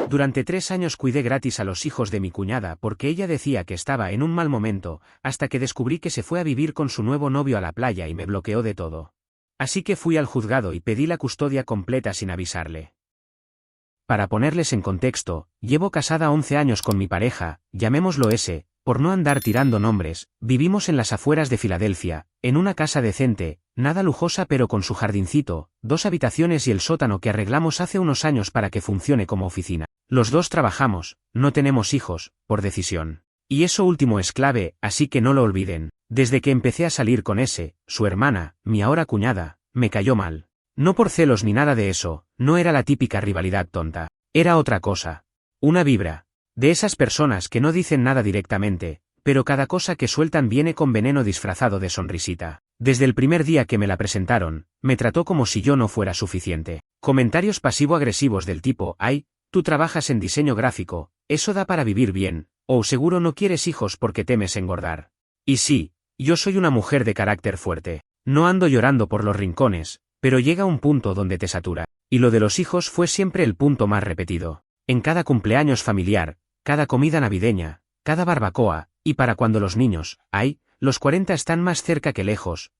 Durante 3 años cuidé gratis a los hijos de mi cuñada porque ella decía que estaba en un mal momento, hasta que descubrí que se fue a vivir con su nuevo novio a la playa y me bloqueó de todo. Así que fui al juzgado y pedí la custodia completa sin avisarle. Para ponerles en contexto, llevo casada 11 años con mi pareja, llamémoslo S, por no andar tirando nombres, vivimos en las afueras de Filadelfia, en una casa decente, nada lujosa pero con su jardincito, 2 habitaciones y el sótano que arreglamos hace unos años para que funcione como oficina. Los dos trabajamos, no tenemos hijos, por decisión. Y eso último es clave, así que no lo olviden. Desde que empecé a salir con S, su hermana, mi ahora cuñada, me cayó mal. No por celos ni nada de eso, no era la típica rivalidad tonta. Era otra cosa. Una vibra. De esas personas que no dicen nada directamente, pero cada cosa que sueltan viene con veneno disfrazado de sonrisita. Desde el primer día que me la presentaron, me trató como si yo no fuera suficiente. Comentarios pasivo-agresivos del tipo, ay, tú trabajas en diseño gráfico, eso da para vivir bien, o seguro no quieres hijos porque temes engordar. Y sí, yo soy una mujer de carácter fuerte. No ando llorando por los rincones, pero llega un punto donde te satura. Y lo de los hijos fue siempre el punto más repetido. En cada cumpleaños familiar, cada comida navideña, cada barbacoa, y para cuando los niños, ay, los 40 están más cerca que lejos,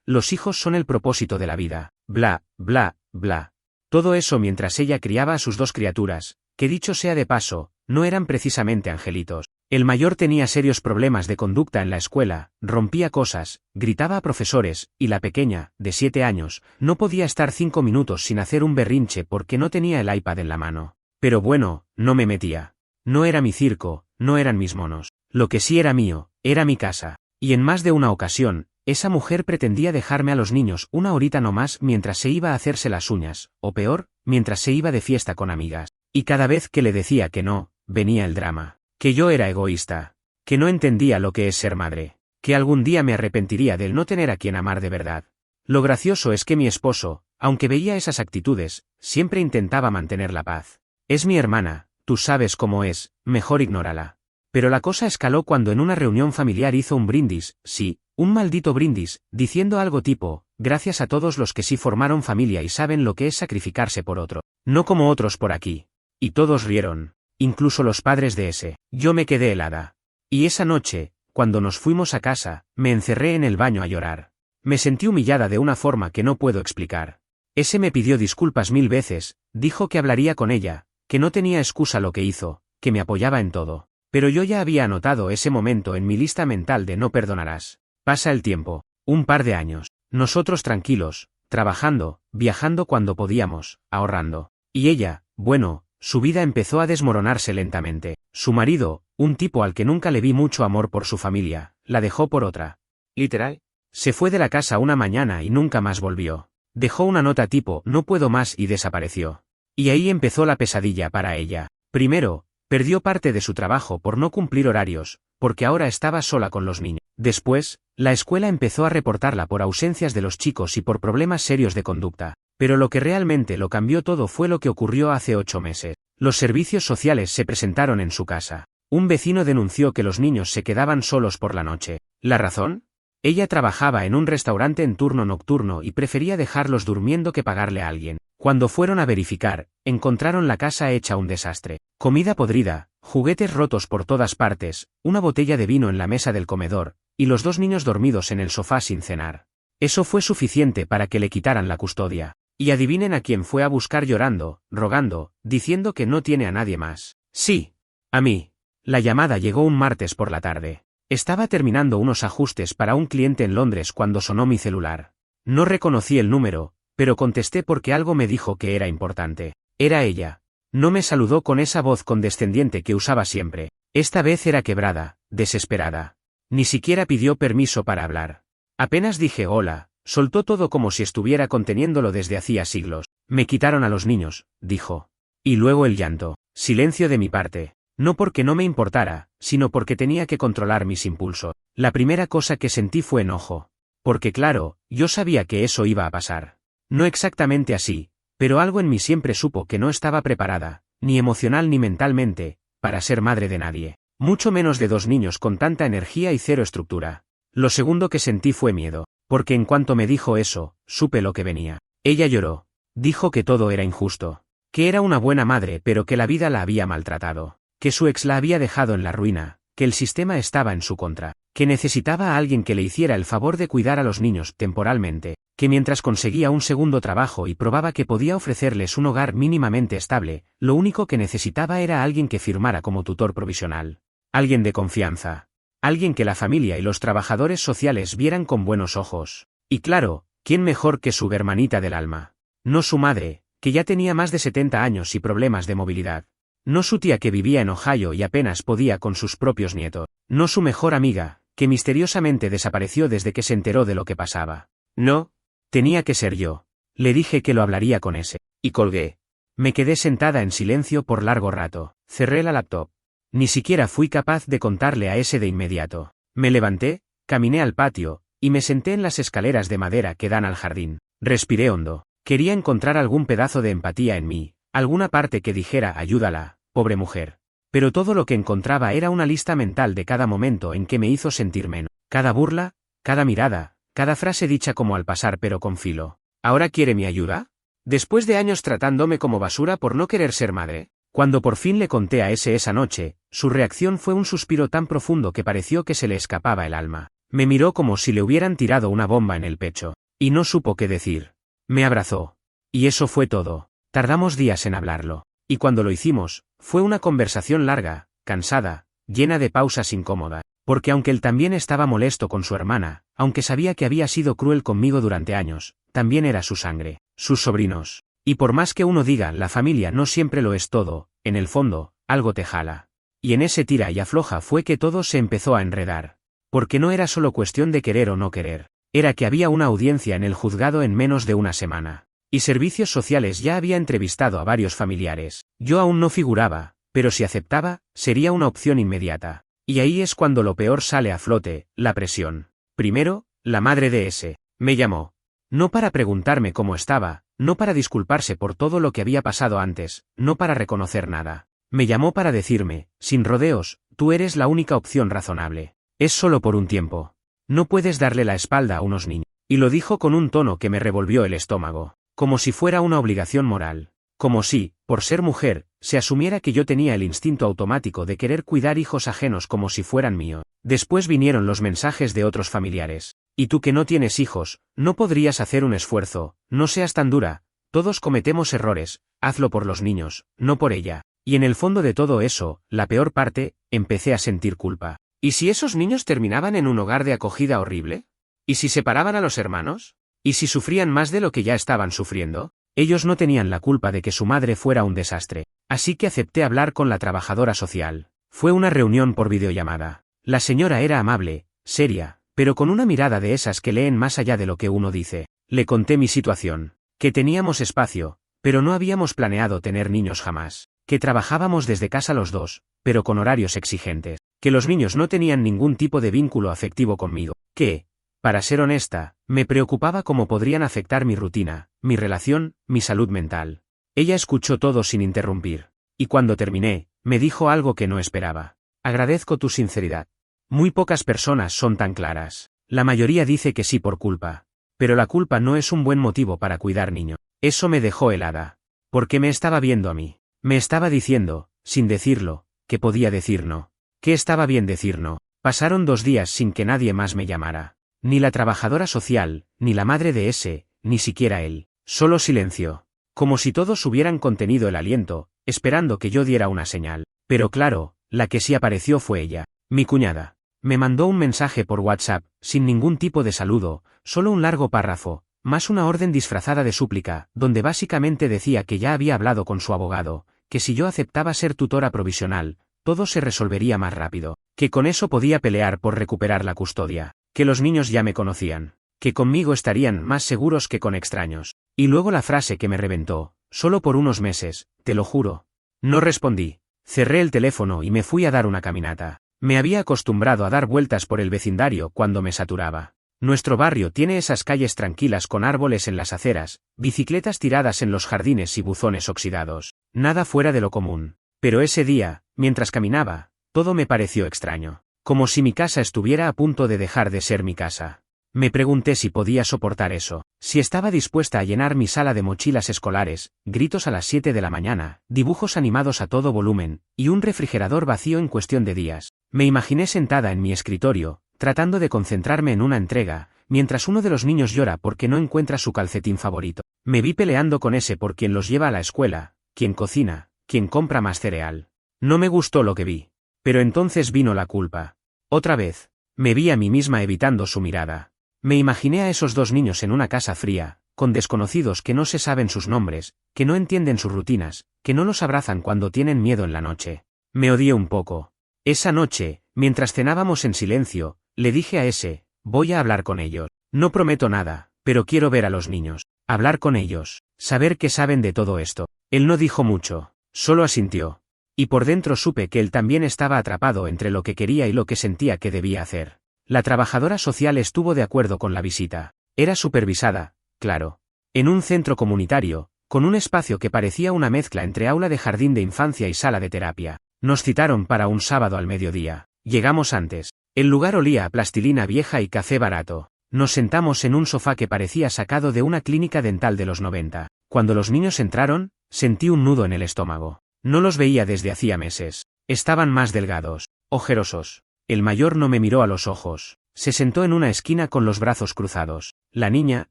los hijos son el propósito de la vida, bla, bla, bla. Todo eso mientras ella criaba a sus 2 criaturas, que dicho sea de paso, no eran precisamente angelitos. El mayor tenía serios problemas de conducta en la escuela, rompía cosas, gritaba a profesores, y la pequeña, de 7 años, no podía estar 5 minutos sin hacer un berrinche porque no tenía el iPad en la mano. Pero bueno, no me metía. No era mi circo, no eran mis monos. Lo que sí era mío, era mi casa. Y en más de una ocasión, esa mujer pretendía dejarme a los niños una horita nomás mientras se iba a hacerse las uñas, o peor, mientras se iba de fiesta con amigas. Y cada vez que le decía que no, venía el drama. Que yo era egoísta. Que no entendía lo que es ser madre. Que algún día me arrepentiría del no tener a quien amar de verdad. Lo gracioso es que mi esposo, aunque veía esas actitudes, siempre intentaba mantener la paz. Es mi hermana, tú sabes cómo es, mejor ignórala. Pero la cosa escaló cuando en una reunión familiar hizo un brindis, sí, un maldito brindis, diciendo algo tipo, gracias a todos los que sí formaron familia y saben lo que es sacrificarse por otro, no como otros por aquí. Y todos rieron, incluso los padres de ese. Yo me quedé helada. Y esa noche, cuando nos fuimos a casa, me encerré en el baño a llorar. Me sentí humillada de una forma que no puedo explicar. Ese me pidió disculpas 1000 veces, dijo que hablaría con ella, que no tenía excusa lo que hizo, que me apoyaba en todo. Pero yo ya había anotado ese momento en mi lista mental de no perdonarás. Pasa el tiempo, un par de años, nosotros tranquilos, trabajando, viajando cuando podíamos, ahorrando. Y ella, bueno, su vida empezó a desmoronarse lentamente. Su marido, un tipo al que nunca le vi mucho amor por su familia, la dejó por otra. Literal. Se fue de la casa una mañana y nunca más volvió. Dejó una nota tipo, no puedo más y desapareció. Y ahí empezó la pesadilla para ella. Primero, perdió parte de su trabajo por no cumplir horarios, porque ahora estaba sola con los niños. Después, la escuela empezó a reportarla por ausencias de los chicos y por problemas serios de conducta. Pero lo que realmente lo cambió todo fue lo que ocurrió hace 8 meses. Los servicios sociales se presentaron en su casa. Un vecino denunció que los niños se quedaban solos por la noche. ¿La razón? Ella trabajaba en un restaurante en turno nocturno y prefería dejarlos durmiendo que pagarle a alguien. Cuando fueron a verificar, encontraron la casa hecha un desastre. Comida podrida, juguetes rotos por todas partes, una botella de vino en la mesa del comedor, y los 2 niños dormidos en el sofá sin cenar. Eso fue suficiente para que le quitaran la custodia. Y adivinen a quién fue a buscar llorando, rogando, diciendo que no tiene a nadie más. Sí, a mí. La llamada llegó un martes por la tarde. Estaba terminando unos ajustes para un cliente en Londres cuando sonó mi celular. No reconocí el número, pero contesté porque algo me dijo que era importante. Era ella. No me saludó con esa voz condescendiente que usaba siempre. Esta vez era quebrada, desesperada. Ni siquiera pidió permiso para hablar. Apenas dije hola, soltó todo como si estuviera conteniéndolo desde hacía siglos. Me quitaron a los niños, dijo. Y luego el llanto. Silencio de mi parte. No porque no me importara, sino porque tenía que controlar mis impulsos. La primera cosa que sentí fue enojo. Porque claro, yo sabía que eso iba a pasar. No exactamente así, pero algo en mí siempre supo que no estaba preparada, ni emocional ni mentalmente, para ser madre de nadie. Mucho menos de 2 niños con tanta energía y cero estructura. Lo segundo que sentí fue miedo, porque en cuanto me dijo eso, supe lo que venía. Ella lloró. Dijo que todo era injusto. que era una buena madre pero que la vida la había maltratado, que su ex la había dejado en la ruina, que el sistema estaba en su contra, que necesitaba a alguien que le hiciera el favor de cuidar a los niños temporalmente, que mientras conseguía un segundo trabajo y probaba que podía ofrecerles un hogar mínimamente estable, lo único que necesitaba era alguien que firmara como tutor provisional. Alguien de confianza. Alguien que la familia y los trabajadores sociales vieran con buenos ojos. Y claro, ¿quién mejor que su hermanita del alma? No su madre, que ya tenía más de 70 años y problemas de movilidad. No su tía que vivía en Ohio y apenas podía con sus propios nietos. No su mejor amiga, que misteriosamente desapareció desde que se enteró de lo que pasaba. No, tenía que ser yo. Le dije que lo hablaría con ese. Y colgué. Me quedé sentada en silencio por largo rato. Cerré la laptop. Ni siquiera fui capaz de contarle a ese de inmediato. Me levanté, caminé al patio, y me senté en las escaleras de madera que dan al jardín. Respiré hondo. Quería encontrar algún pedazo de empatía en mí, alguna parte que dijera ayúdala, pobre mujer. Pero todo lo que encontraba era una lista mental de cada momento en que me hizo sentir menos. Cada burla, cada mirada, cada frase dicha como al pasar pero con filo. ¿Ahora quiere mi ayuda? Después de años tratándome como basura por no querer ser madre. Cuando por fin le conté a ese esa noche, su reacción fue un suspiro tan profundo que pareció que se le escapaba el alma. Me miró como si le hubieran tirado una bomba en el pecho. Y no supo qué decir. Me abrazó. Y eso fue todo. Tardamos días en hablarlo. Y cuando lo hicimos, fue una conversación larga, cansada, llena de pausas incómodas. Porque aunque él también estaba molesto con su hermana, aunque sabía que había sido cruel conmigo durante años, también era su sangre, sus sobrinos. Y por más que uno diga la familia no siempre lo es todo, en el fondo, algo te jala. Y en ese tira y afloja fue que todo se empezó a enredar. Porque no era solo cuestión de querer o no querer. Era que había una audiencia en el juzgado en menos de una semana. Y Servicios Sociales ya había entrevistado a varios familiares. Yo aún no figuraba, pero si aceptaba, sería una opción inmediata. Y ahí es cuando lo peor sale a flote, la presión. Primero, la madre de ese. Me llamó. No para preguntarme cómo estaba, no para disculparse por todo lo que había pasado antes, no para reconocer nada. Me llamó para decirme, sin rodeos, tú eres la única opción razonable. Es solo por un tiempo. No puedes darle la espalda a unos niños. Y lo dijo con un tono que me revolvió el estómago. Como si fuera una obligación moral. Como si, por ser mujer, se asumiera que yo tenía el instinto automático de querer cuidar hijos ajenos como si fueran míos. Después vinieron los mensajes de otros familiares. Y tú que no tienes hijos, no podrías hacer un esfuerzo, no seas tan dura, todos cometemos errores, hazlo por los niños, no por ella. Y en el fondo de todo eso, la peor parte, empecé a sentir culpa. ¿Y si esos niños terminaban en un hogar de acogida horrible? ¿Y si separaban a los hermanos? ¿Y si sufrían más de lo que ya estaban sufriendo? Ellos no tenían la culpa de que su madre fuera un desastre. Así que acepté hablar con la trabajadora social. Fue una reunión por videollamada. La señora era amable, seria, pero con una mirada de esas que leen más allá de lo que uno dice. Le conté mi situación. Que teníamos espacio, pero no habíamos planeado tener niños jamás. Que trabajábamos desde casa los dos, pero con horarios exigentes. Que los niños no tenían ningún tipo de vínculo afectivo conmigo. Que, para ser honesta, me preocupaba cómo podrían afectar mi rutina, mi relación, mi salud mental. Ella escuchó todo sin interrumpir. Y cuando terminé, me dijo algo que no esperaba. Agradezco tu sinceridad. Muy pocas personas son tan claras. La mayoría dice que sí por culpa. Pero la culpa no es un buen motivo para cuidar niños. Eso me dejó helada. Porque me estaba viendo a mí. Me estaba diciendo, sin decirlo, que podía decir no. Que estaba bien decir no. Pasaron 2 días sin que nadie más me llamara. Ni la trabajadora social, ni la madre de ese, ni siquiera él. Solo silencio. Como si todos hubieran contenido el aliento, esperando que yo diera una señal. Pero claro, la que sí apareció fue ella. Mi cuñada. Me mandó un mensaje por WhatsApp, sin ningún tipo de saludo, solo un largo párrafo, más una orden disfrazada de súplica, donde básicamente decía que ya había hablado con su abogado, que si yo aceptaba ser tutora provisional, todo se resolvería más rápido, que con eso podía pelear por recuperar la custodia, que los niños ya me conocían, que conmigo estarían más seguros que con extraños. Y luego la frase que me reventó, solo por unos meses, te lo juro. No respondí. Cerré el teléfono y me fui a dar una caminata. Me había acostumbrado a dar vueltas por el vecindario cuando me saturaba. Nuestro barrio tiene esas calles tranquilas con árboles en las aceras, bicicletas tiradas en los jardines y buzones oxidados. Nada fuera de lo común. Pero ese día, mientras caminaba, todo me pareció extraño. Como si mi casa estuviera a punto de dejar de ser mi casa. Me pregunté si podía soportar eso, si estaba dispuesta a llenar mi sala de mochilas escolares, gritos a las 7 de la mañana, dibujos animados a todo volumen, y un refrigerador vacío en cuestión de días. Me imaginé sentada en mi escritorio, tratando de concentrarme en una entrega, mientras uno de los niños llora porque no encuentra su calcetín favorito. Me vi peleando con ese por quien los lleva a la escuela, quien cocina, quien compra más cereal. No me gustó lo que vi. Pero entonces vino la culpa. Otra vez. Me vi a mí misma evitando su mirada. Me imaginé a esos dos niños en una casa fría, con desconocidos que no se saben sus nombres, que no entienden sus rutinas, que no los abrazan cuando tienen miedo en la noche. Me odié un poco. Esa noche, mientras cenábamos en silencio, le dije a ese, voy a hablar con ellos. No prometo nada, pero quiero ver a los niños, hablar con ellos, saber qué saben de todo esto. Él no dijo mucho, solo asintió. Y por dentro supe que él también estaba atrapado entre lo que quería y lo que sentía que debía hacer. La trabajadora social estuvo de acuerdo con la visita. Era supervisada, claro. En un centro comunitario, con un espacio que parecía una mezcla entre aula de jardín de infancia y sala de terapia. Nos citaron para un sábado al mediodía. Llegamos antes. El lugar olía a plastilina vieja y café barato. Nos sentamos en un sofá que parecía sacado de una clínica dental de los 90. Cuando los niños entraron, sentí un nudo en el estómago. No los veía desde hacía meses. Estaban más delgados, ojerosos. El mayor no me miró a los ojos. Se sentó en una esquina con los brazos cruzados. La niña,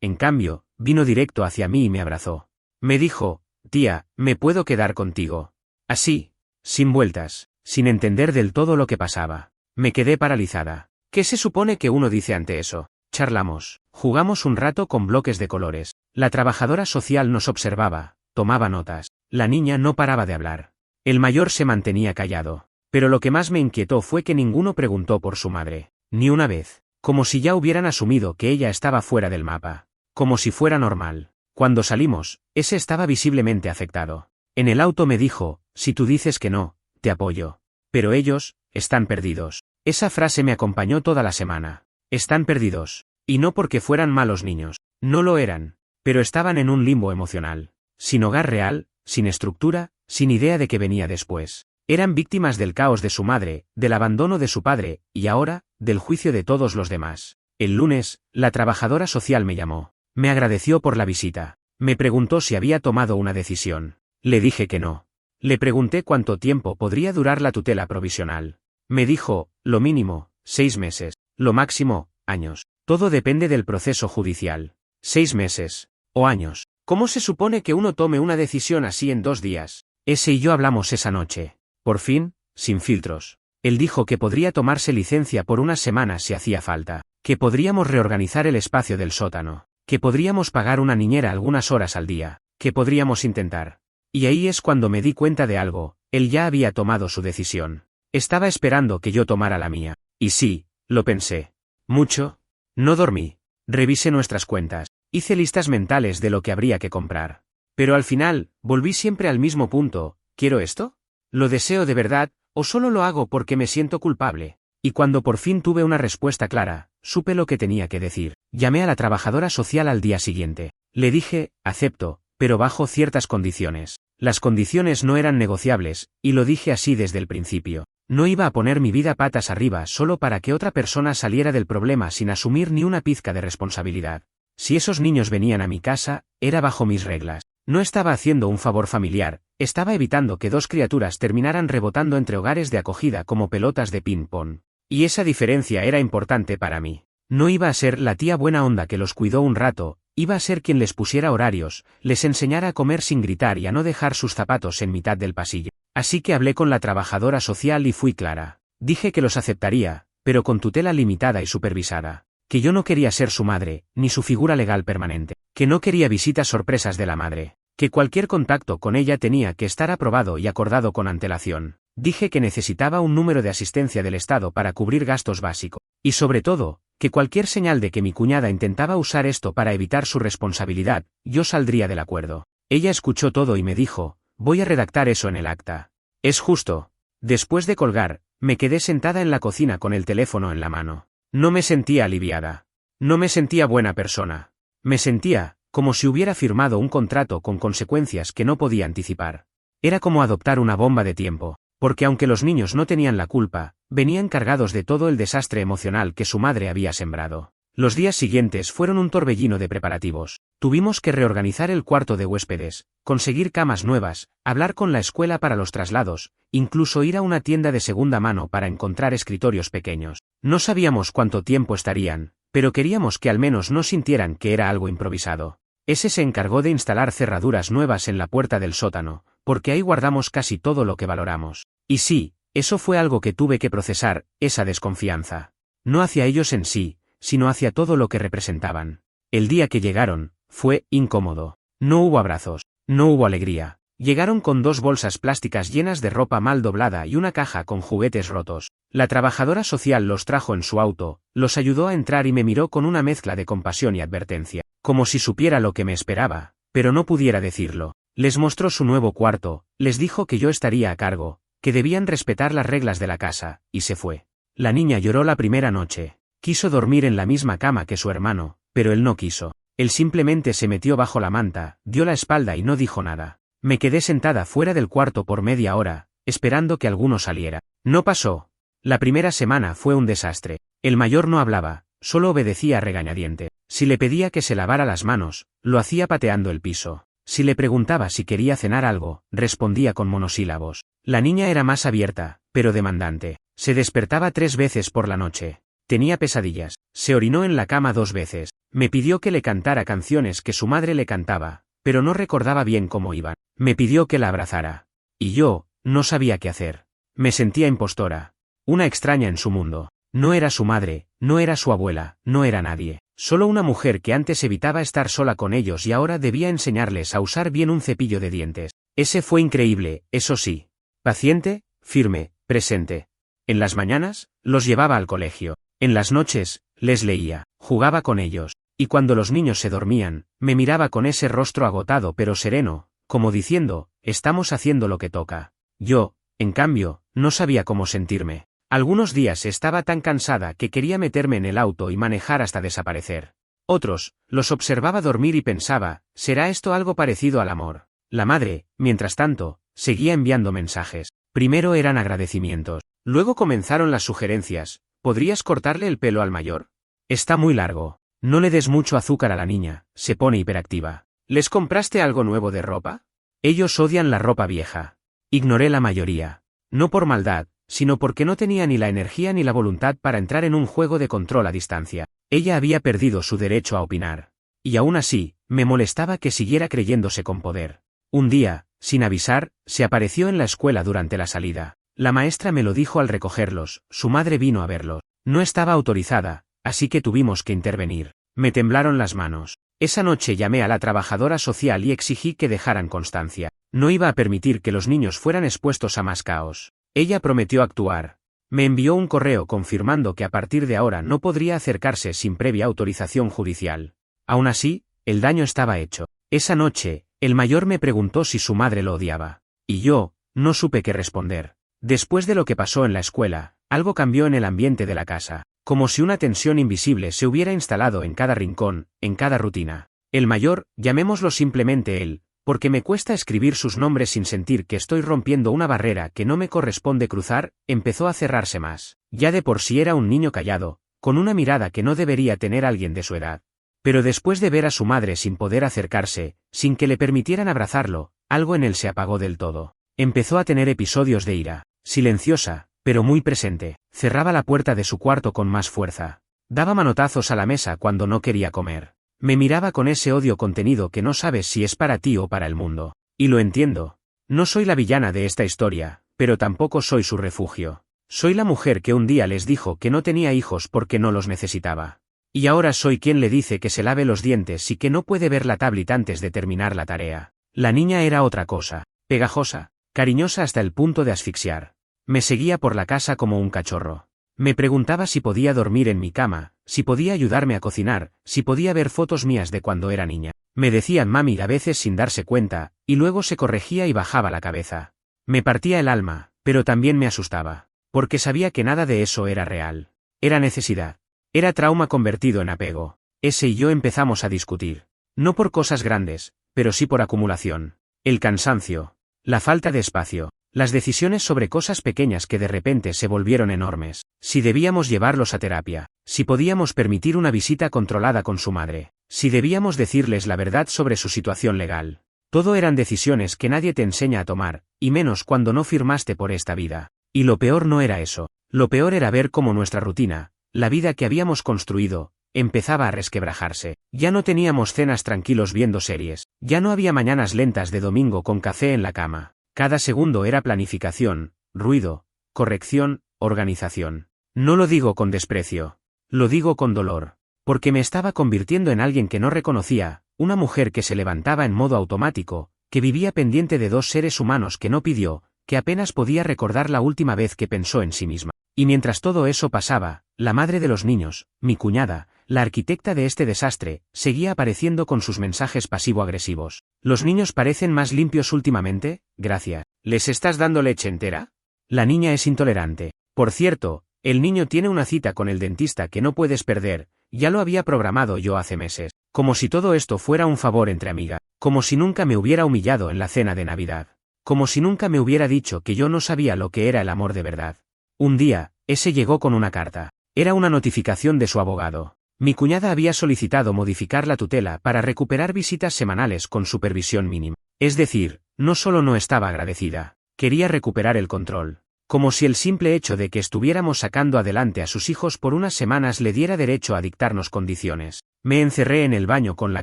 en cambio, vino directo hacia mí y me abrazó. Me dijo, tía, ¿me puedo quedar contigo? Así, sin vueltas, sin entender del todo lo que pasaba. Me quedé paralizada. ¿Qué se supone que uno dice ante eso? Charlamos, jugamos un rato con bloques de colores. La trabajadora social nos observaba, tomaba notas. La niña no paraba de hablar. El mayor se mantenía callado. Pero lo que más me inquietó fue que ninguno preguntó por su madre. Ni una vez. Como si ya hubieran asumido que ella estaba fuera del mapa. Como si fuera normal. Cuando salimos, ese estaba visiblemente afectado. En el auto me dijo, si tú dices que no, te apoyo. Pero ellos, están perdidos. Esa frase me acompañó toda la semana. Están perdidos. Y no porque fueran malos niños. No lo eran. Pero estaban en un limbo emocional. Sin hogar real, sin estructura, sin idea de qué venía después. Eran víctimas del caos de su madre, del abandono de su padre, y ahora, del juicio de todos los demás. El lunes, la trabajadora social me llamó. Me agradeció por la visita. Me preguntó si había tomado una decisión. Le dije que no. Le pregunté cuánto tiempo podría durar la tutela provisional. Me dijo, lo mínimo, 6 meses. Lo máximo, años. Todo depende del proceso judicial. 6 meses. O años. ¿Cómo se supone que uno tome una decisión así en 2 días? Ese y yo hablamos esa noche. Por fin, sin filtros. Él dijo que podría tomarse licencia por unas semanas si hacía falta, que podríamos reorganizar el espacio del sótano, que podríamos pagar una niñera algunas horas al día, que podríamos intentar. Y ahí es cuando me di cuenta de algo, él ya había tomado su decisión. Estaba esperando que yo tomara la mía. Y sí, lo pensé. Mucho. No dormí. Revisé nuestras cuentas. Hice listas mentales de lo que habría que comprar. Pero al final, volví siempre al mismo punto. ¿Quiero esto? ¿Lo deseo de verdad, o solo lo hago porque me siento culpable? Y cuando por fin tuve una respuesta clara, supe lo que tenía que decir. Llamé a la trabajadora social al día siguiente. Le dije, acepto, pero bajo ciertas condiciones. Las condiciones no eran negociables, y lo dije así desde el principio. No iba a poner mi vida patas arriba solo para que otra persona saliera del problema sin asumir ni una pizca de responsabilidad. Si esos niños venían a mi casa, era bajo mis reglas. No estaba haciendo un favor familiar, estaba evitando que 2 criaturas terminaran rebotando entre hogares de acogida como pelotas de ping-pong. Y esa diferencia era importante para mí. No iba a ser la tía buena onda que los cuidó un rato, iba a ser quien les pusiera horarios, les enseñara a comer sin gritar y a no dejar sus zapatos en mitad del pasillo. Así que hablé con la trabajadora social y fui clara. Dije que los aceptaría, pero con tutela limitada y supervisada. Que yo no quería ser su madre, ni su figura legal permanente. Que no quería visitas sorpresas de la madre. Que cualquier contacto con ella tenía que estar aprobado y acordado con antelación. Dije que necesitaba un número de asistencia del Estado para cubrir gastos básicos. Y sobre todo, que cualquier señal de que mi cuñada intentaba usar esto para evitar su responsabilidad, yo saldría del acuerdo. Ella escuchó todo y me dijo, voy a redactar eso en el acta. Es justo. Después de colgar, me quedé sentada en la cocina con el teléfono en la mano. No me sentía aliviada. No me sentía buena persona. Me sentía como si hubiera firmado un contrato con consecuencias que no podía anticipar. Era como adoptar una bomba de tiempo, porque aunque los niños no tenían la culpa, venían cargados de todo el desastre emocional que su madre había sembrado. Los días siguientes fueron un torbellino de preparativos. Tuvimos que reorganizar el cuarto de huéspedes, conseguir camas nuevas, hablar con la escuela para los traslados, incluso ir a una tienda de segunda mano para encontrar escritorios pequeños. No sabíamos cuánto tiempo estarían, pero queríamos que al menos no sintieran que era algo improvisado. Ese se encargó de instalar cerraduras nuevas en la puerta del sótano, porque ahí guardamos casi todo lo que valoramos. Y sí, eso fue algo que tuve que procesar, esa desconfianza. No hacia ellos en sí, sino hacia todo lo que representaban. El día que llegaron, fue incómodo. No hubo abrazos, no hubo alegría. Llegaron con 2 bolsas plásticas llenas de ropa mal doblada y una caja con juguetes rotos. La trabajadora social los trajo en su auto, los ayudó a entrar y me miró con una mezcla de compasión y advertencia, como si supiera lo que me esperaba, pero no pudiera decirlo. Les mostró su nuevo cuarto, les dijo que yo estaría a cargo, que debían respetar las reglas de la casa, y se fue. La niña lloró la primera noche. Quiso dormir en la misma cama que su hermano, pero él no quiso. Él simplemente se metió bajo la manta, dio la espalda y no dijo nada. Me quedé sentada fuera del cuarto por media hora, esperando que alguno saliera. No pasó. La primera semana fue un desastre. El mayor no hablaba, solo obedecía a regañadiente. Si le pedía que se lavara las manos, lo hacía pateando el piso. Si le preguntaba si quería cenar algo, respondía con monosílabos. La niña era más abierta, pero demandante. Se despertaba 3 veces por la noche. Tenía pesadillas, se orinó en la cama 2 veces, me pidió que le cantara canciones que su madre le cantaba, pero no recordaba bien cómo iban. Me pidió que la abrazara. Y yo, no sabía qué hacer. Me sentía impostora. Una extraña en su mundo. No era su madre, no era su abuela, no era nadie. Solo una mujer que antes evitaba estar sola con ellos y ahora debía enseñarles a usar bien un cepillo de dientes. Ese fue increíble, eso sí. Paciente, firme, presente. En las mañanas, los llevaba al colegio. En las noches, les leía, jugaba con ellos, y cuando los niños se dormían, me miraba con ese rostro agotado pero sereno, como diciendo, estamos haciendo lo que toca. Yo, en cambio, no sabía cómo sentirme. Algunos días estaba tan cansada que quería meterme en el auto y manejar hasta desaparecer. Otros, los observaba dormir y pensaba, ¿será esto algo parecido al amor? La madre, mientras tanto, seguía enviando mensajes. Primero eran agradecimientos, luego comenzaron las sugerencias. ¿Podrías cortarle el pelo al mayor? Está muy largo. No le des mucho azúcar a la niña, se pone hiperactiva. ¿Les compraste algo nuevo de ropa? Ellos odian la ropa vieja. Ignoré la mayoría. No por maldad, sino porque no tenía ni la energía ni la voluntad para entrar en un juego de control a distancia. Ella había perdido su derecho a opinar. Y aún así, me molestaba que siguiera creyéndose con poder. Un día, sin avisar, se apareció en la escuela durante la salida. La maestra me lo dijo al recogerlos, su madre vino a verlos. No estaba autorizada, así que tuvimos que intervenir. Me temblaron las manos. Esa noche llamé a la trabajadora social y exigí que dejaran constancia. No iba a permitir que los niños fueran expuestos a más caos. Ella prometió actuar. Me envió un correo confirmando que a partir de ahora no podría acercarse sin previa autorización judicial. Aún así, el daño estaba hecho. Esa noche, el mayor me preguntó si su madre lo odiaba. Y yo, no supe qué responder. Después de lo que pasó en la escuela, algo cambió en el ambiente de la casa, como si una tensión invisible se hubiera instalado en cada rincón, en cada rutina. El mayor, llamémoslo simplemente él, porque me cuesta escribir sus nombres sin sentir que estoy rompiendo una barrera que no me corresponde cruzar, empezó a cerrarse más. Ya de por sí era un niño callado, con una mirada que no debería tener alguien de su edad. Pero después de ver a su madre sin poder acercarse, sin que le permitieran abrazarlo, algo en él se apagó del todo. Empezó a tener episodios de ira. Silenciosa, pero muy presente. Cerraba la puerta de su cuarto con más fuerza. Daba manotazos a la mesa cuando no quería comer. Me miraba con ese odio contenido que no sabes si es para ti o para el mundo. Y lo entiendo. No soy la villana de esta historia, pero tampoco soy su refugio. Soy la mujer que un día les dijo que no tenía hijos porque no los necesitaba. Y ahora soy quien le dice que se lave los dientes y que no puede ver la tablet antes de terminar la tarea. La niña era otra cosa. Pegajosa, cariñosa hasta el punto de asfixiar. Me seguía por la casa como un cachorro. Me preguntaba si podía dormir en mi cama, si podía ayudarme a cocinar, si podía ver fotos mías de cuando era niña. Me decían mami a veces sin darse cuenta, y luego se corregía y bajaba la cabeza. Me partía el alma, pero también me asustaba, porque sabía que nada de eso era real. Era necesidad. Era trauma convertido en apego. Ese y yo empezamos a discutir. No por cosas grandes, pero sí por acumulación. El cansancio. La falta de espacio. Las decisiones sobre cosas pequeñas que de repente se volvieron enormes. Si debíamos llevarlos a terapia, si podíamos permitir una visita controlada con su madre, si debíamos decirles la verdad sobre su situación legal. Todo eran decisiones que nadie te enseña a tomar, y menos cuando no firmaste por esta vida. Y lo peor no era eso. Lo peor era ver cómo nuestra rutina, la vida que habíamos construido, empezaba a resquebrajarse. Ya no teníamos cenas tranquilos viendo series, ya no había mañanas lentas de domingo con café en la cama. Cada segundo era planificación, ruido, corrección, organización. No lo digo con desprecio. Lo digo con dolor. Porque me estaba convirtiendo en alguien que no reconocía, una mujer que se levantaba en modo automático, que vivía pendiente de dos seres humanos que no pidió, que apenas podía recordar la última vez que pensó en sí misma. Y mientras todo eso pasaba, la madre de los niños, mi cuñada, la arquitecta de este desastre, seguía apareciendo con sus mensajes pasivo-agresivos. ¿Los niños parecen más limpios últimamente? Gracias. ¿Les estás dando leche entera? La niña es intolerante. Por cierto, el niño tiene una cita con el dentista que no puedes perder, ya lo había programado yo hace meses. Como si todo esto fuera un favor entre amigas. Como si nunca me hubiera humillado en la cena de Navidad. Como si nunca me hubiera dicho que yo no sabía lo que era el amor de verdad. Un día, ese llegó con una carta. Era una notificación de su abogado. Mi cuñada había solicitado modificar la tutela para recuperar visitas semanales con supervisión mínima. Es decir, no solo no estaba agradecida, quería recuperar el control. Como si el simple hecho de que estuviéramos sacando adelante a sus hijos por unas semanas le diera derecho a dictarnos condiciones. Me encerré en el baño con la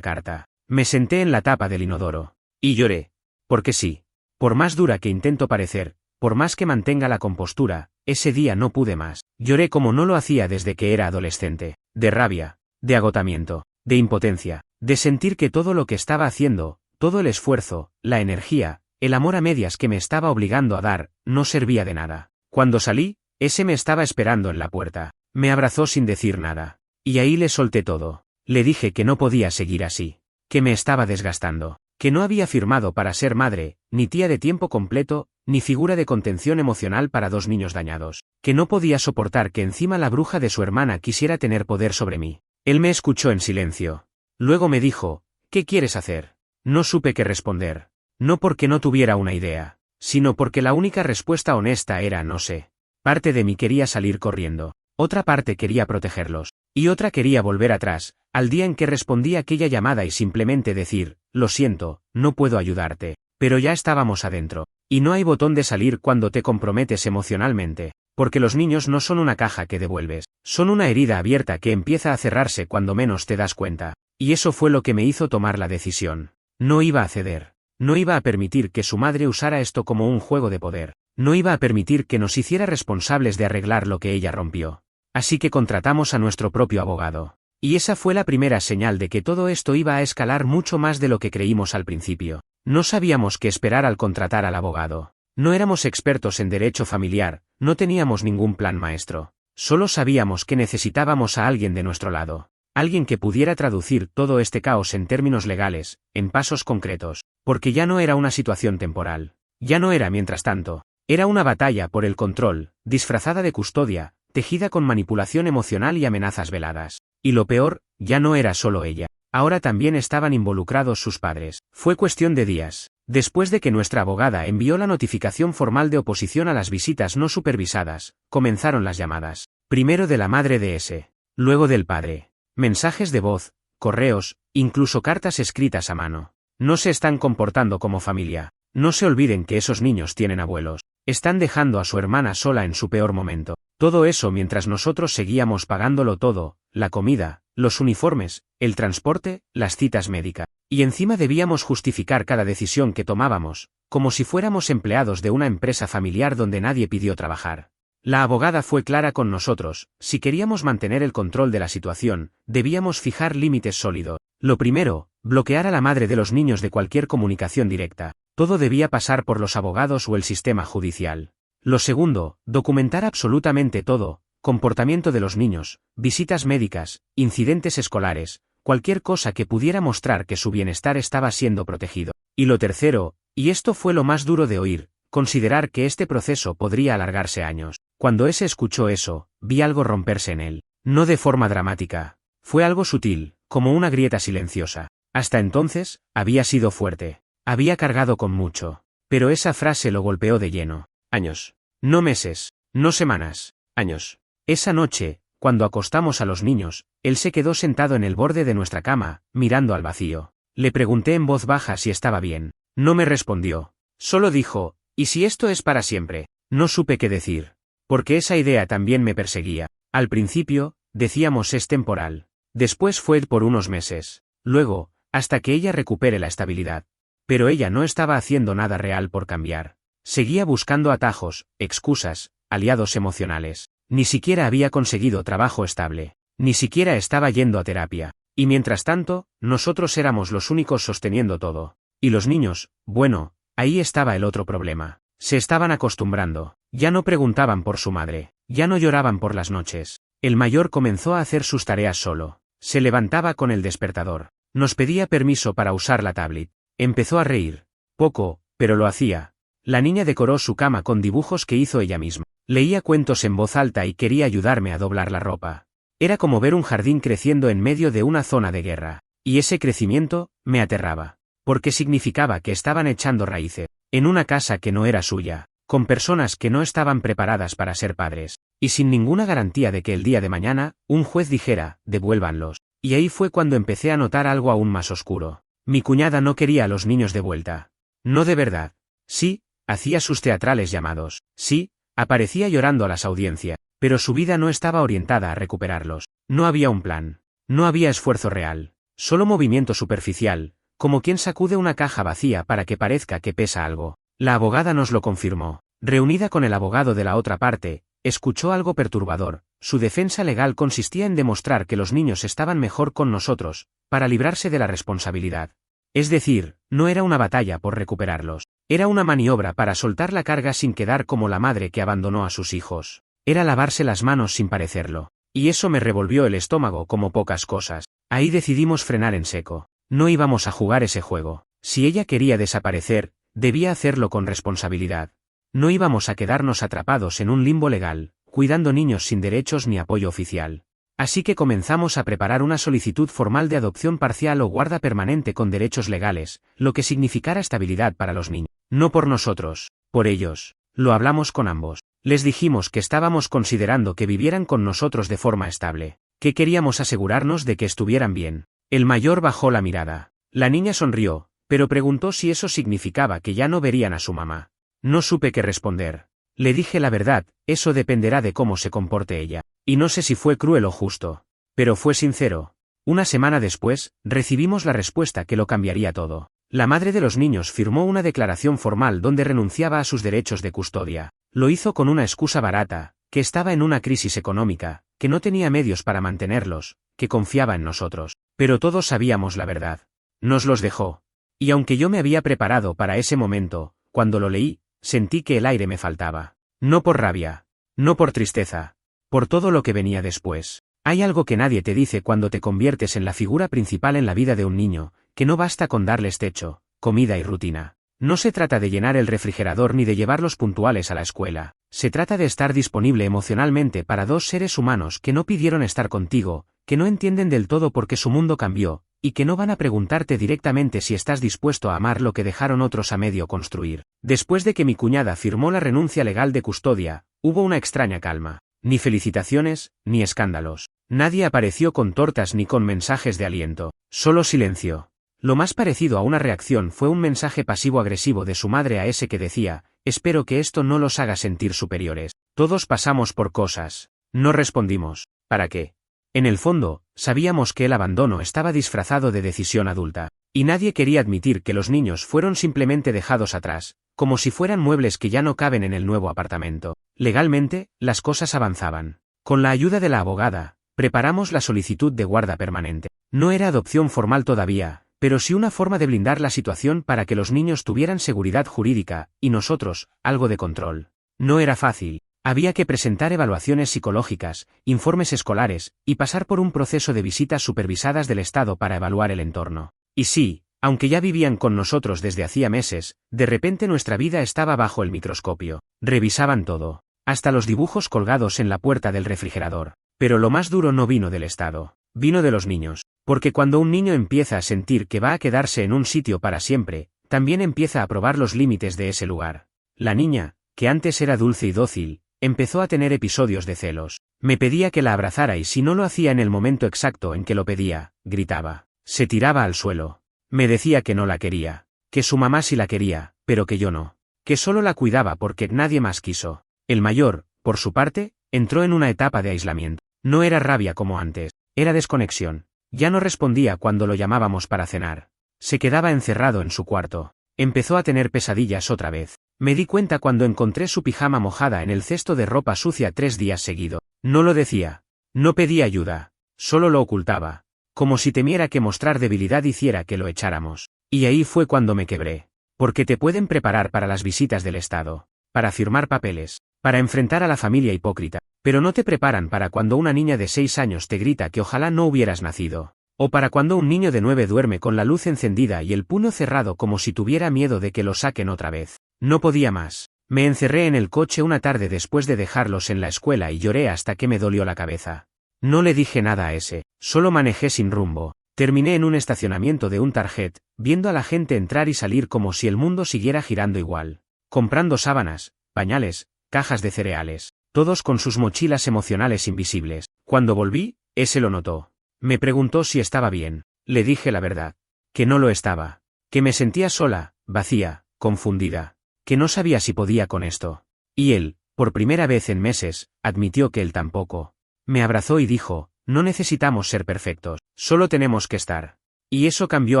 carta. Me senté en la tapa del inodoro. Y lloré. Porque sí. Por más dura que intento parecer, por más que mantenga la compostura, ese día no pude más. Lloré como no lo hacía desde que era adolescente. De rabia, de agotamiento, de impotencia, de sentir que todo lo que estaba haciendo, todo el esfuerzo, la energía, el amor a medias que me estaba obligando a dar, no servía de nada. Cuando salí, ese me estaba esperando en la puerta. Me abrazó sin decir nada. Y ahí le solté todo. Le dije que no podía seguir así. Que me estaba desgastando. Que no había firmado para ser madre, ni tía de tiempo completo, ni figura de contención emocional para dos niños dañados. Que no podía soportar que encima la bruja de su hermana quisiera tener poder sobre mí. Él me escuchó en silencio. Luego me dijo, ¿qué quieres hacer? No supe qué responder. No porque no tuviera una idea, sino porque la única respuesta honesta era no sé. Parte de mí quería salir corriendo, otra parte quería protegerlos, y otra quería volver atrás, al día en que respondí aquella llamada y simplemente decir, lo siento, no puedo ayudarte, pero ya estábamos adentro, y no hay botón de salir cuando te comprometes emocionalmente, porque los niños no son una caja que devuelves, son una herida abierta que empieza a cerrarse cuando menos te das cuenta, y eso fue lo que me hizo tomar la decisión. No iba a ceder. No iba a permitir que su madre usara esto como un juego de poder. No iba a permitir que nos hiciera responsables de arreglar lo que ella rompió. Así que contratamos a nuestro propio abogado. Y esa fue la primera señal de que todo esto iba a escalar mucho más de lo que creímos al principio. No sabíamos qué esperar al contratar al abogado. No éramos expertos en derecho familiar, no teníamos ningún plan maestro. Solo sabíamos que necesitábamos a alguien de nuestro lado. Alguien que pudiera traducir todo este caos en términos legales, en pasos concretos, porque ya no era una situación temporal. Ya no era mientras tanto. Era una batalla por el control, disfrazada de custodia, tejida con manipulación emocional y amenazas veladas. Y lo peor, ya no era solo ella. Ahora también estaban involucrados sus padres. Fue cuestión de días. Después de que nuestra abogada envió la notificación formal de oposición a las visitas no supervisadas, comenzaron las llamadas. Primero de la madre de ese. Luego del padre. Mensajes de voz, correos, incluso cartas escritas a mano. No se están comportando como familia. No se olviden que esos niños tienen abuelos. Están dejando a su hermana sola en su peor momento. Todo eso mientras nosotros seguíamos pagándolo todo, la comida, los uniformes, el transporte, las citas médicas. Y encima debíamos justificar cada decisión que tomábamos, como si fuéramos empleados de una empresa familiar donde nadie pidió trabajar. La abogada fue clara con nosotros, si queríamos mantener el control de la situación, debíamos fijar límites sólidos. Lo primero, bloquear a la madre de los niños de cualquier comunicación directa. Todo debía pasar por los abogados o el sistema judicial. Lo segundo, documentar absolutamente todo, comportamiento de los niños, visitas médicas, incidentes escolares, cualquier cosa que pudiera mostrar que su bienestar estaba siendo protegido. Y lo tercero, y esto fue lo más duro de oír, considerar que este proceso podría alargarse años. Cuando ese escuchó eso, vi algo romperse en él. No de forma dramática. Fue algo sutil, como una grieta silenciosa. Hasta entonces, había sido fuerte. Había cargado con mucho. Pero esa frase lo golpeó de lleno. Años. No meses, no semanas, años. Esa noche, cuando acostamos a los niños, él se quedó sentado en el borde de nuestra cama, mirando al vacío. Le pregunté en voz baja si estaba bien. No me respondió. Solo dijo, ¿y si esto es para siempre? No supe qué decir. Porque esa idea también me perseguía. Al principio, decíamos es temporal. Después fue por unos meses. Luego, hasta que ella recupere la estabilidad. Pero ella no estaba haciendo nada real por cambiar. Seguía buscando atajos, excusas, aliados emocionales. Ni siquiera había conseguido trabajo estable. Ni siquiera estaba yendo a terapia. Y mientras tanto, nosotros éramos los únicos sosteniendo todo. Y los niños, bueno, ahí estaba el otro problema. Se estaban acostumbrando. Ya no preguntaban por su madre. Ya no lloraban por las noches. El mayor comenzó a hacer sus tareas solo. Se levantaba con el despertador. Nos pedía permiso para usar la tablet. Empezó a reír. Poco, pero lo hacía. La niña decoró su cama con dibujos que hizo ella misma. Leía cuentos en voz alta y quería ayudarme a doblar la ropa. Era como ver un jardín creciendo en medio de una zona de guerra. Y ese crecimiento, me aterraba. Porque significaba que estaban echando raíces. En una casa que no era suya. Con personas que no estaban preparadas para ser padres. Y sin ninguna garantía de que el día de mañana, un juez dijera, devuélvanlos. Y ahí fue cuando empecé a notar algo aún más oscuro. Mi cuñada no quería a los niños de vuelta. No de verdad. Sí, hacía sus teatrales llamados. Sí, aparecía llorando a las audiencias. Pero su vida no estaba orientada a recuperarlos. No había un plan. No había esfuerzo real. Solo movimiento superficial, como quien sacude una caja vacía para que parezca que pesa algo. La abogada nos lo confirmó. Reunida con el abogado de la otra parte, escuchó algo perturbador. Su defensa legal consistía en demostrar que los niños estaban mejor con nosotros, para librarse de la responsabilidad. Es decir, no era una batalla por recuperarlos. Era una maniobra para soltar la carga sin quedar como la madre que abandonó a sus hijos. Era lavarse las manos sin parecerlo. Y eso me revolvió el estómago como pocas cosas. Ahí decidimos frenar en seco. No íbamos a jugar ese juego. Si ella quería desaparecer, debía hacerlo con responsabilidad. No íbamos a quedarnos atrapados en un limbo legal, cuidando niños sin derechos ni apoyo oficial. Así que comenzamos a preparar una solicitud formal de adopción parcial o guarda permanente con derechos legales, lo que significara estabilidad para los niños. No por nosotros, por ellos. Lo hablamos con ambos. Les dijimos que estábamos considerando que vivieran con nosotros de forma estable, que queríamos asegurarnos de que estuvieran bien. El mayor bajó la mirada. La niña sonrió, pero preguntó si eso significaba que ya no verían a su mamá. No supe qué responder. Le dije la verdad, eso dependerá de cómo se comporte ella. Y no sé si fue cruel o justo. Pero fue sincero. Una semana después, recibimos la respuesta que lo cambiaría todo. La madre de los niños firmó una declaración formal donde renunciaba a sus derechos de custodia. Lo hizo con una excusa barata, que estaba en una crisis económica, que no tenía medios para mantenerlos, que confiaba en nosotros. Pero todos sabíamos la verdad. Nos los dejó. Y aunque yo me había preparado para ese momento, cuando lo leí, sentí que el aire me faltaba. No por rabia. No por tristeza. Por todo lo que venía después. Hay algo que nadie te dice cuando te conviertes en la figura principal en la vida de un niño, que no basta con darles techo, comida y rutina. No se trata de llenar el refrigerador ni de llevarlos puntuales a la escuela. Se trata de estar disponible emocionalmente para dos seres humanos que no pidieron estar contigo, que no entienden del todo por qué su mundo cambió, y que no van a preguntarte directamente si estás dispuesto a amar lo que dejaron otros a medio construir. Después de que mi cuñada firmó la renuncia legal de custodia, hubo una extraña calma. Ni felicitaciones, ni escándalos. Nadie apareció con tortas ni con mensajes de aliento. Solo silencio. Lo más parecido a una reacción fue un mensaje pasivo-agresivo de su madre a ese que decía, espero que esto no los haga sentir superiores. Todos pasamos por cosas. No respondimos. ¿Para qué? En el fondo, sabíamos que el abandono estaba disfrazado de decisión adulta. Y nadie quería admitir que los niños fueron simplemente dejados atrás, como si fueran muebles que ya no caben en el nuevo apartamento. Legalmente, las cosas avanzaban. Con la ayuda de la abogada, preparamos la solicitud de guarda permanente. No era adopción formal todavía, pero sí una forma de blindar la situación para que los niños tuvieran seguridad jurídica, y nosotros, algo de control. No era fácil. Había que presentar evaluaciones psicológicas, informes escolares, y pasar por un proceso de visitas supervisadas del Estado para evaluar el entorno. Y sí, aunque ya vivían con nosotros desde hacía meses, de repente nuestra vida estaba bajo el microscopio. Revisaban todo, hasta los dibujos colgados en la puerta del refrigerador. Pero lo más duro no vino del Estado, vino de los niños. Porque cuando un niño empieza a sentir que va a quedarse en un sitio para siempre, también empieza a probar los límites de ese lugar. La niña, que antes era dulce y dócil, empezó a tener episodios de celos. Me pedía que la abrazara y si no lo hacía en el momento exacto en que lo pedía, gritaba. Se tiraba al suelo. Me decía que no la quería, que su mamá sí la quería, pero que yo no, que solo la cuidaba porque nadie más quiso. El mayor, por su parte, entró en una etapa de aislamiento. No era rabia como antes, era desconexión. Ya no respondía cuando lo llamábamos para cenar. Se quedaba encerrado en su cuarto. Empezó a tener pesadillas otra vez. Me di cuenta cuando encontré su pijama mojada en el cesto de ropa sucia 3 días seguidos. No lo decía. No pedía ayuda. Solo lo ocultaba. Como si temiera que mostrar debilidad hiciera que lo echáramos. Y ahí fue cuando me quebré. Porque te pueden preparar para las visitas del Estado, para firmar papeles, para enfrentar a la familia hipócrita, pero no te preparan para cuando una niña de 6 años te grita que ojalá no hubieras nacido. O para cuando un niño de 9 duerme con la luz encendida y el puño cerrado como si tuviera miedo de que lo saquen otra vez. No podía más. Me encerré en el coche una tarde después de dejarlos en la escuela y lloré hasta que me dolió la cabeza. No le dije nada a ese, solo manejé sin rumbo. Terminé en un estacionamiento de un Target, viendo a la gente entrar y salir como si el mundo siguiera girando igual. Comprando sábanas, pañales, cajas de cereales, todos con sus mochilas emocionales invisibles. Cuando volví, ese lo notó. Me preguntó si estaba bien. Le dije la verdad. Que no lo estaba. Que me sentía sola, vacía, confundida. Que no sabía si podía con esto. Y él, por primera vez en meses, admitió que él tampoco. Me abrazó y dijo, no necesitamos ser perfectos, solo tenemos que estar. Y eso cambió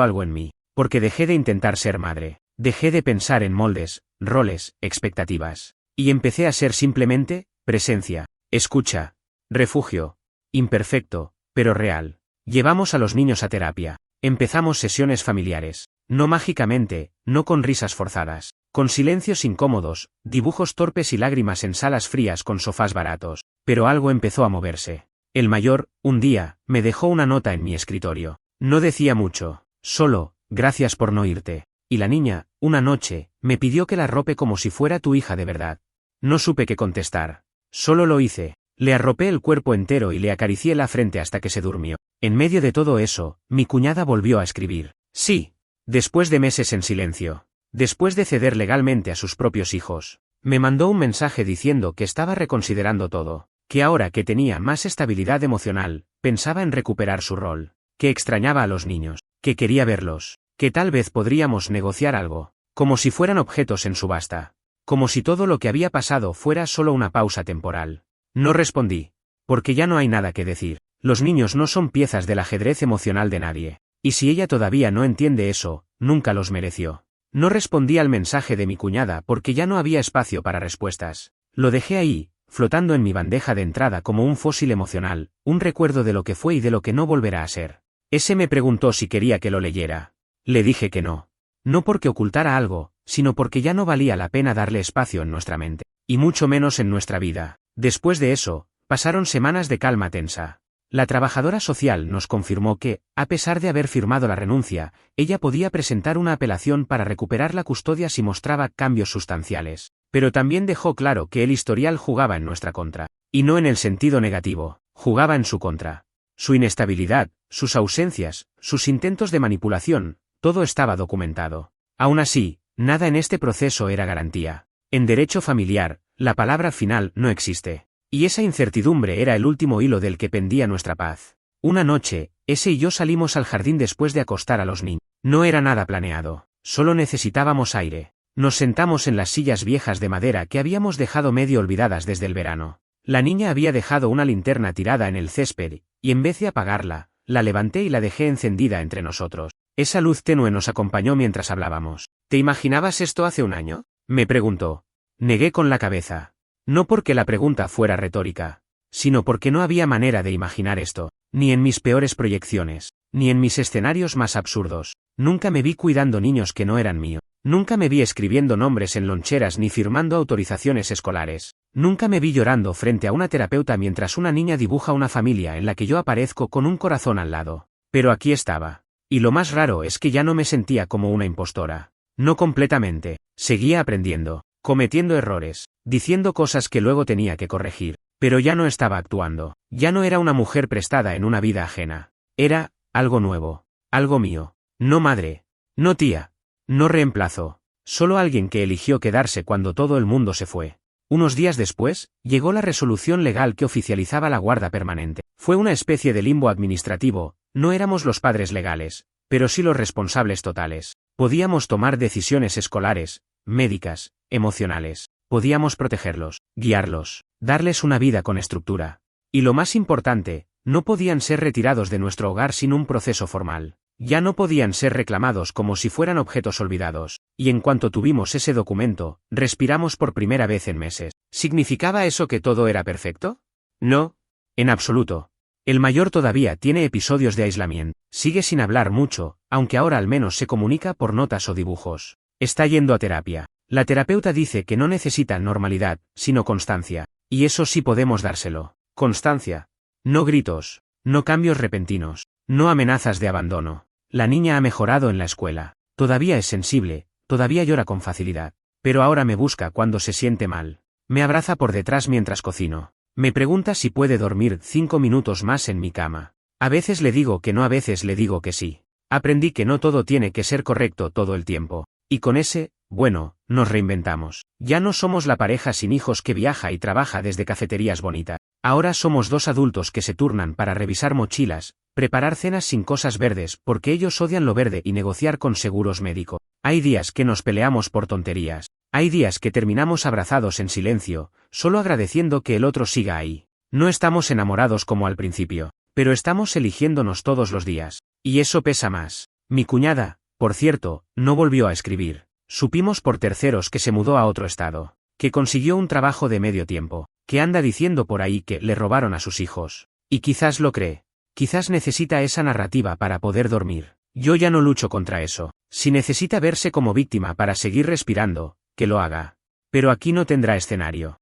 algo en mí, porque dejé de intentar ser madre. Dejé de pensar en moldes, roles, expectativas. Y empecé a ser simplemente, presencia, escucha, refugio. Imperfecto, pero real. Llevamos a los niños a terapia. Empezamos sesiones familiares. No mágicamente, no con risas forzadas. Con silencios incómodos, dibujos torpes y lágrimas en salas frías con sofás baratos. Pero algo empezó a moverse. El mayor, un día, me dejó una nota en mi escritorio. No decía mucho, solo, gracias por no irte. Y la niña, una noche, me pidió que la arrope como si fuera tu hija de verdad. No supe qué contestar. Solo lo hice. Le arropé el cuerpo entero y le acaricié la frente hasta que se durmió. En medio de todo eso, mi cuñada volvió a escribir. Sí. Después de meses en silencio. Después de ceder legalmente a sus propios hijos. Me mandó un mensaje diciendo que estaba reconsiderando todo. Que ahora que tenía más estabilidad emocional, pensaba en recuperar su rol. Que extrañaba a los niños. Que quería verlos. Que tal vez podríamos negociar algo. Como si fueran objetos en subasta. Como si todo lo que había pasado fuera solo una pausa temporal. No respondí. Porque ya no hay nada que decir. Los niños no son piezas del ajedrez emocional de nadie. Y si ella todavía no entiende eso, nunca los mereció. No respondí al mensaje de mi cuñada porque ya no había espacio para respuestas. Lo dejé ahí, flotando en mi bandeja de entrada como un fósil emocional, un recuerdo de lo que fue y de lo que no volverá a ser. Ese me preguntó si quería que lo leyera. Le dije que no. No porque ocultara algo, sino porque ya no valía la pena darle espacio en nuestra mente. Y mucho menos en nuestra vida. Después de eso, pasaron semanas de calma tensa. La trabajadora social nos confirmó que, a pesar de haber firmado la renuncia, ella podía presentar una apelación para recuperar la custodia si mostraba cambios sustanciales. Pero también dejó claro que el historial jugaba en nuestra contra. Y no en el sentido negativo, jugaba en su contra. Su inestabilidad, sus ausencias, sus intentos de manipulación, todo estaba documentado. Aún así, nada en este proceso era garantía. En derecho familiar, la palabra final no existe. Y esa incertidumbre era el último hilo del que pendía nuestra paz. Una noche, ese y yo salimos al jardín después de acostar a los niños. No era nada planeado, solo necesitábamos aire. Nos sentamos en las sillas viejas de madera que habíamos dejado medio olvidadas desde el verano. La niña había dejado una linterna tirada en el césped, y en vez de apagarla, la levanté y la dejé encendida entre nosotros. Esa luz tenue nos acompañó mientras hablábamos. ¿Te imaginabas esto hace un año?, me preguntó. Negué con la cabeza. No porque la pregunta fuera retórica, sino porque no había manera de imaginar esto, ni en mis peores proyecciones, ni en mis escenarios más absurdos. Nunca me vi cuidando niños que no eran míos. Nunca me vi escribiendo nombres en loncheras ni firmando autorizaciones escolares. Nunca me vi llorando frente a una terapeuta mientras una niña dibuja una familia en la que yo aparezco con un corazón al lado. Pero aquí estaba. Y lo más raro es que ya no me sentía como una impostora. No completamente. Seguía aprendiendo, cometiendo errores, diciendo cosas que luego tenía que corregir. Pero ya no estaba actuando. Ya no era una mujer prestada en una vida ajena. Era algo nuevo. Algo mío. No madre. No tía. No reemplazo. Solo alguien que eligió quedarse cuando todo el mundo se fue. Unos días después, llegó la resolución legal que oficializaba la guarda permanente. Fue una especie de limbo administrativo, no éramos los padres legales, pero sí los responsables totales. Podíamos tomar decisiones escolares, médicas, emocionales. Podíamos protegerlos, guiarlos, darles una vida con estructura. Y lo más importante, no podían ser retirados de nuestro hogar sin un proceso formal. Ya no podían ser reclamados como si fueran objetos olvidados, y en cuanto tuvimos ese documento, respiramos por primera vez en meses. ¿Significaba eso que todo era perfecto? No, en absoluto. El mayor todavía tiene episodios de aislamiento, sigue sin hablar mucho, aunque ahora al menos se comunica por notas o dibujos. Está yendo a terapia. La terapeuta dice que no necesita normalidad, sino constancia, y eso sí podemos dárselo. Constancia. No gritos, no cambios repentinos, no amenazas de abandono. La niña ha mejorado en la escuela. Todavía es sensible, todavía llora con facilidad. Pero ahora me busca cuando se siente mal. Me abraza por detrás mientras cocino. Me pregunta si puede dormir 5 minutos más en mi cama. A veces le digo que no, a veces le digo que sí. Aprendí que no todo tiene que ser correcto todo el tiempo. Y con ese, bueno, nos reinventamos. Ya no somos la pareja sin hijos que viaja y trabaja desde cafeterías bonitas. Ahora somos dos adultos que se turnan para revisar mochilas, preparar cenas sin cosas verdes porque ellos odian lo verde y negociar con seguros médicos. Hay días que nos peleamos por tonterías. Hay días que terminamos abrazados en silencio, solo agradeciendo que el otro siga ahí. No estamos enamorados como al principio, pero estamos eligiéndonos todos los días. Y eso pesa más. Mi cuñada, por cierto, no volvió a escribir. Supimos por terceros que se mudó a otro estado, que consiguió un trabajo de medio tiempo, que anda diciendo por ahí que le robaron a sus hijos. Y quizás lo cree. Quizás necesita esa narrativa para poder dormir. Yo ya no lucho contra eso. Si necesita verse como víctima para seguir respirando, que lo haga. Pero aquí no tendrá escenario.